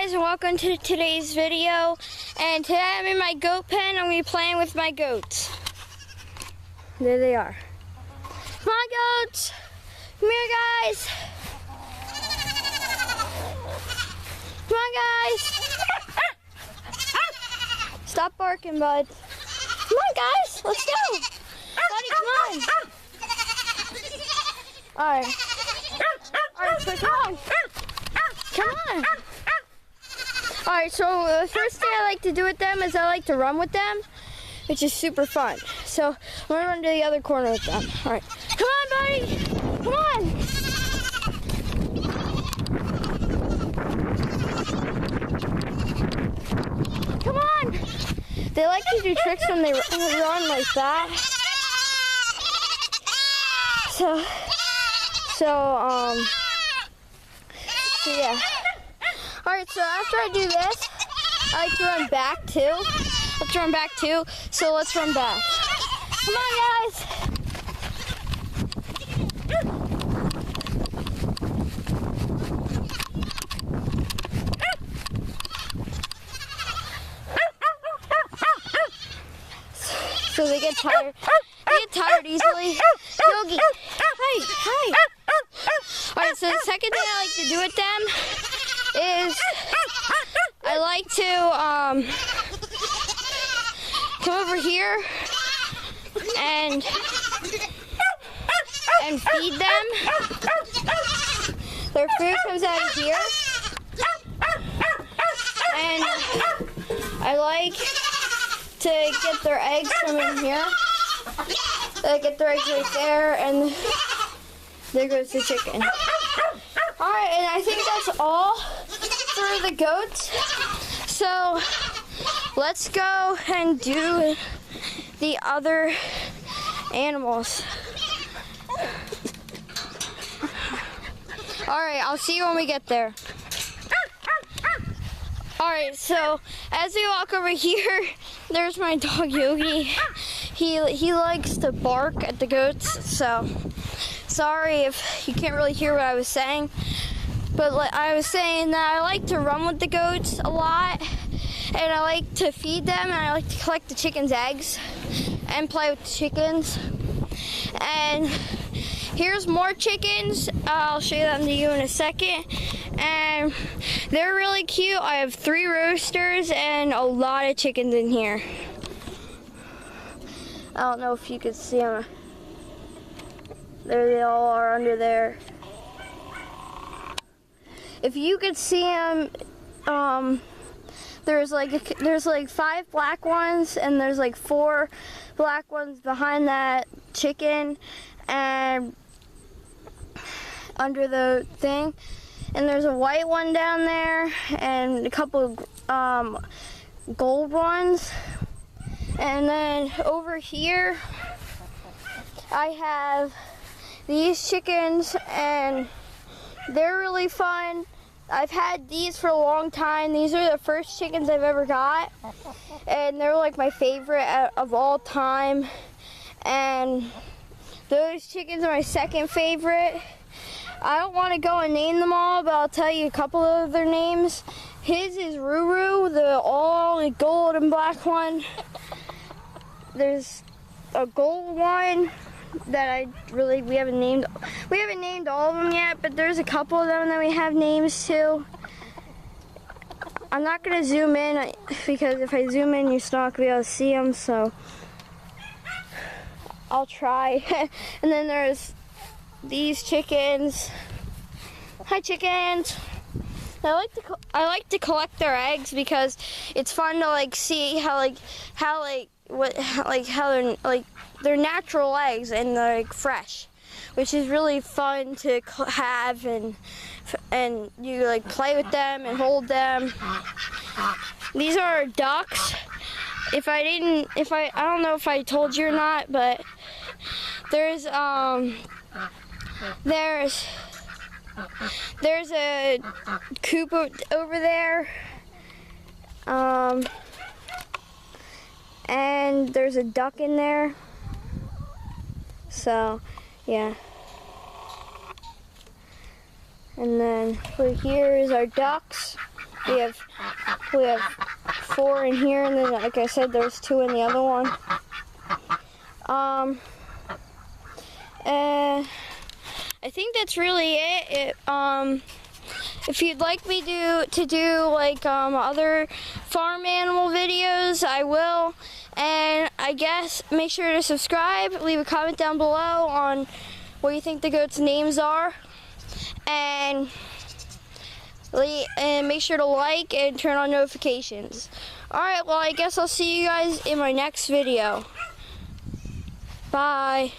guys, and welcome to today's video. And today I'm in my goat pen. I'm going to be playing with my goats. There they are. Come on, goats. Come here, guys. Come on, guys. Stop barking, bud. Come on, guys. Let's go. Buddy, come on. All right. All right, so come on. Come on. All right, so the first thing I like to do with them is I like to run with them, which is super fun. So I'm gonna run to the other corner with them. All right, come on, buddy. Come on. Come on. They like to do tricks when they run like that. So yeah. Alright, so after I do this, I like to run back too. Let's run back too. So let's run back. Come on, guys. So they get tired. They get tired easily. Yogi, hi. Alright, so the second thing I like to do with them is I like to come over here and feed them. Their food comes out of here, and I like to get their eggs from in here. I get their eggs right there, and there goes the chicken. Alright, and I think that's all for the goats. So let's go and do the other animals. Alright, I'll see you when we get there. Alright, so as we walk over here, there's my dog Yogi. He likes to bark at the goats, so sorry if you can't really hear what I was saying. But I was saying that I like to run with the goats a lot, and I like to feed them, and I like to collect the chickens' eggs and play with the chickens. And here's more chickens. I'll show them to you in a second. And they're really cute. I have 3 roosters and a lot of chickens in here. I don't know if you can see them. There they all are under there. If you could see them, there's like 5 black ones, and there's like 4 black ones behind that chicken and under the thing. And there's a white one down there and a couple of gold ones. And then over here, I have these chickens, and they're really fun. I've had these for a long time. These are the first chickens I've ever got, and they're like my favorite of all time. And those chickens are my second favorite. I don't want to go and name them all, but I'll tell you a couple of their names. His is Ruru, the all gold and black one. There's a gold one that we haven't named all of them yet, but there's a couple of them that we have names to. I'm not gonna zoom in because if I zoom in, you're not gonna be able to see them, so I'll try. And then there's these chickens. Hi, chickens. I like to collect their eggs because it's fun to like see how they're natural eggs and they're like fresh, which is really fun to have, and you like play with them and hold them. These are our ducks. I don't know if I told you or not, but there's a coop over there, and there's a duck in there. So, yeah. And then over here is our ducks. We have 4 in here, and then, like I said, there's 2 in the other one. And I think that's really it. If you'd like me to do like other farm animal videos, I will. And I guess make sure to subscribe, leave a comment down below on what you think the goats' names are, and make sure to like and turn on notifications. Alright, well, I guess I'll see you guys in my next video. Bye.